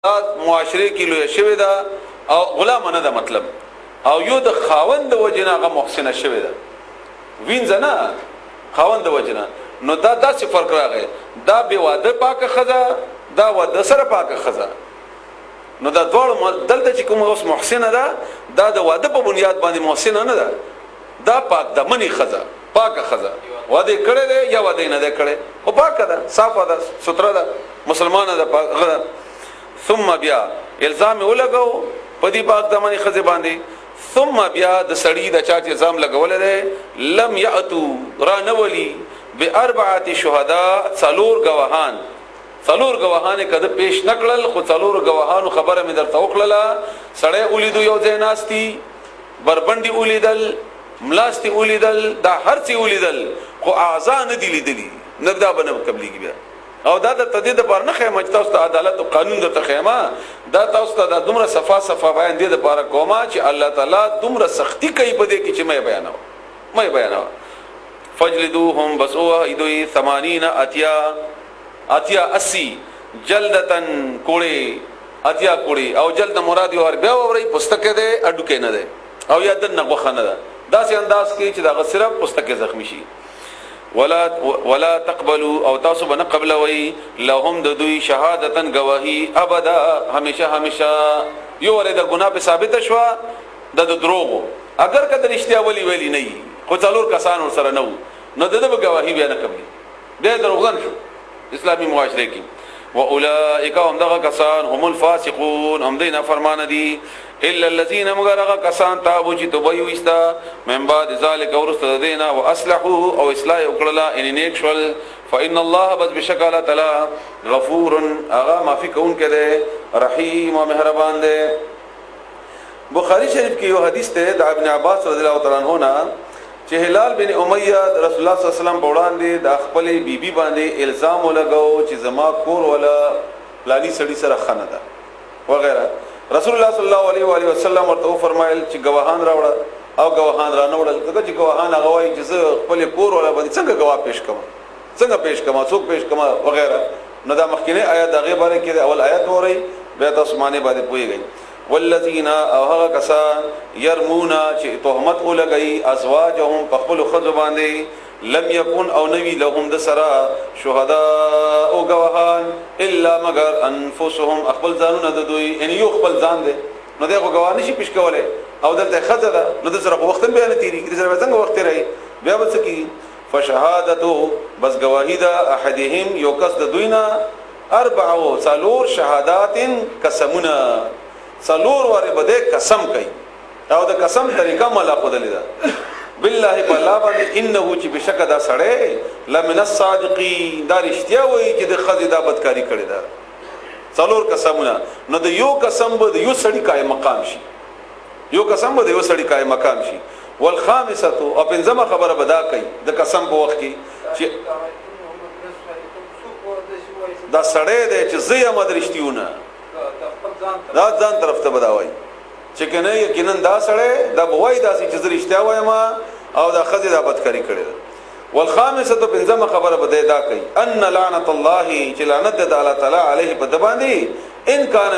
معاشره کې لوی شوی دا او غلام نه ده مطلب او یو د خاوند وجنه هغه محسن شوی دا وینځ نه خاوند وجنه نو دا داسې فرق راغی دا به واده پاکه خزه دا واده سره پاکه خزه نو دا ډول دلته چې کوم اوس محسن ده دا د واده په بنیاد باندې محسن نه ده دا پاک د منی خزه پاکه خزه واده کړي ده یا واده نه ده کړي او پاکه ده صافه ده ستره ده مسلمانه ده پاکه ثم بیا الزام ولګو پدی پاک د منی خزه باندې ثم بیا د سړی د چا چې الزام لګول ده لم یاتو را نولی باربعه شهدا څلور گواهان کده پیش نکړل خو څلور گواهانو خبره مې درته وکړه سړی ولیدو یو ځای ناشتي بربندي ولیدل ملاستی ولیدل دا هر څه ولیدل خو اعضاء نه دی لیدلی نبدا بنه قبليږي بیا او دا د تدید پر نه خیمه تاسو ته عدالت او قانون د تخیمه دا تاسو ته د دومره صفه بیان دي د لپاره کومه چې الله تعالی دومره سختی کوي په دې کې چې مې بیانو فجلدوهم بسوه ایدوی 80 اتیا 80 جلدتن کوړي اتیا کوړي او جلد مراد یو بیا وری پستکه ده اډو کې نه ده او یا د نغوخه نه ده داسې انداز کې چې دا صرف پستکه زخمی شي ولا تقبلوا او تاسو بنه قبل وی لهم د دوی شهادتن گواہی ابدا همیشه یو ور د ګناه په ثابت شو د دروغ اگر کده رښتیا ولی نه خو څلور کسان ور سره نو د گواہی بیا نه قبلي د دروغن شو اسلامي معاشره کې واولئک هم دغه کسان هم الفاسقون هم دینه فرمان دي الا الذين مغرق کسان تابو چې توبه وستا من بعد ذلك ورسته دینا واصلحوا او اصلاح وکړه ان نیک شول فان الله بس بشکل تعالی غفور اغا معافی کون کړي رحیم او مهربان دی بخاری شریف کې یو حدیث ته د ابن عباس رضی الله تعالی عنہ چې هلال بن امیہ رسول الله صلی الله علیه وسلم وړاندې د خپل بیبي باندې الزام ولګاو چې زما کور ولا پلانی سړی سره خنه ده وغیرہ رسول الله صلی الله علیه و آله وسلم ورته فرمایل چې گواهان راوړل او گواهان را نه وړل دغه چې گواهان هغه وایي چې خپل کور ولا باندې څنګه گواه پیش کوم څوک پیش کوم وغیرہ نو دا مخکینه آیات دغه باره کې اول آیات وری بیا تاسو باندې پوهیږئ والذین او هغه کسان يرمون چې تهمت ولګي ازواجهم په خپل خذ باندې لم يكن او نوی لهم د سرا شهدا او گواهان الا مگر انفسهم خپل ځانونه د دوی ان یو خپل ځان دي نو دغه گواه نشي پیش کوله او دلته خذ ده نو د سره وخت به نه تیری د سره څنګه وخت راي بیا وڅ کی فشهادته بس گواهی ده احدهم یو کس د دوینا اربع څلور شهادات قسمنا څلور واره بده قسم کوي او د قسم طریقه ملا خدل ده بالله بالله باندې انه چې بشک دا سړی لمن الصادقین دا رښتیا وایي چې د خزې دا بدکاری کړی ده څلور قسمونه نو د یو قسم به د یو سړی قائم مقام شي والخامسه او پنځمه خبره بدا کوي د قسم په وخت کې چې دا سړی دی چې زیا مدرشتیونه دا ځان طرف ته بداوي چې کنه یقینا دا سړی دا بوای داسې چې رښتیا وایم او دا خزې دا بدکاری کړی ده والخامسه بنظم خبره بده دا کوي ان لعنت الله چې لعنت د الله تعالی علیه په دباندې ان کان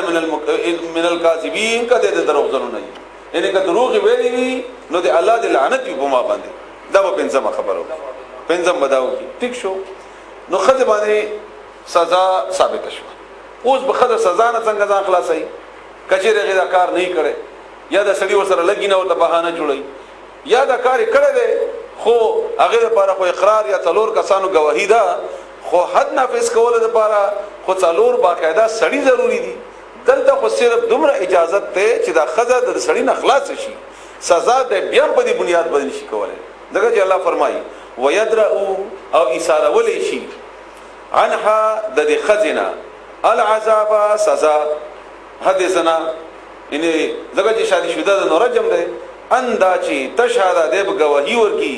من الکاذبین کده د دروغجنو نه یعنی که دروغ ویلی وی نو د الله د لعنت په ما باندې دا په بنظم خبرو بنظم بداو ټیک شو نو خزې باندې سزا ثابت شو اوس به خزه سزا نه څنګه ځان خلاصي کچېره غدا کار نه کړي یا د سړي ورسره لګینه او ته بهانه جوړي یا دا کار کړي دي خو هغه لپاره خو اقرار یا څلور کسانو گواهی ده خو حد نافذ کول لپاره خو څلور باقاعده سړي ضروری دي دلته خو صرف دومره اجازه ته چې دا خزه د سړي نه خلاص شي سزا د بیا په دې بنیاد باندې شي کوله دغه چې الله فرمایي ويدرؤ او اشاره ولې شي عنها د خزنه العذاب سزا حد زنا یعنی زګه چې شادي شوده د نورجم ده اندا چې تشهاده د گواہی ورکی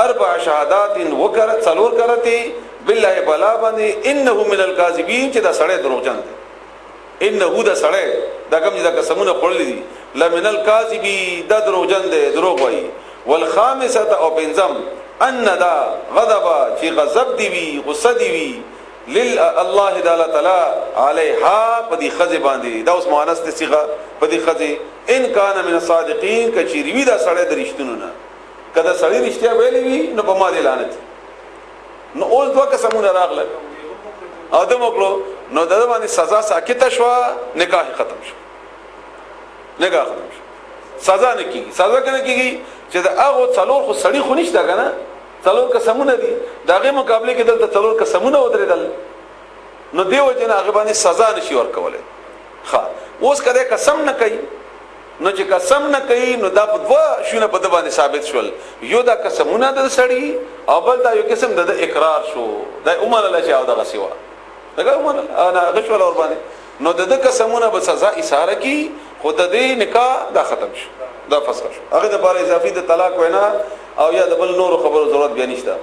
اربع شهادات وکړه څلور کرته بالله بلا باندې انه من الکاذبین چې دا سړی دروغجن دی انه دا سړی دا کوم چې دا قسمونه خورلې دي لمن الکاذبین دا دروغجن دی دروغ وایي والخامسه او بنظم ان دا غضب چې غضب دی وی غصه دی وی الله تعالی علیها پدی خزه باندې دا اوس مؤنث ته صيغه پدی خزه ان کان من الصادقین کچری وی دا سړی درشتونو نه کله سړی رښتیا ویلی وی نو په ما دي لعنت نو اوس دوه قسمونه راغله ادم وکړو نو د باندې سزا ساکته شو نکاح ختم شو نکاح ختم شو سزا نه کیږي سزا کنه کیږي چې دا هغه څلور خو سړی خو نشته کنه څلور قسمونه دي داغه مقابله کې دلته څلور قسمونه ودرېدل نو دیو جن هغه باندې سزا نشي ورکوله ها اوس کده قسم نه کوي نو چې قسم نه کوي نو دا په دوا شونه په د باندې ثابت شول یو دا قسمونه د سړی او بل دا یو قسم د اقرار شو دا عمر الله چې او دغه سیوا دغه عمر انا غشول اور باندې نو د قسمونه به سزا اشاره کی خود دې نکاح دا ختم شو دا فسخ شو هغه د بار اضافي د طلاق وینا او یا د بل نور خبرو ضرورت بیا نشته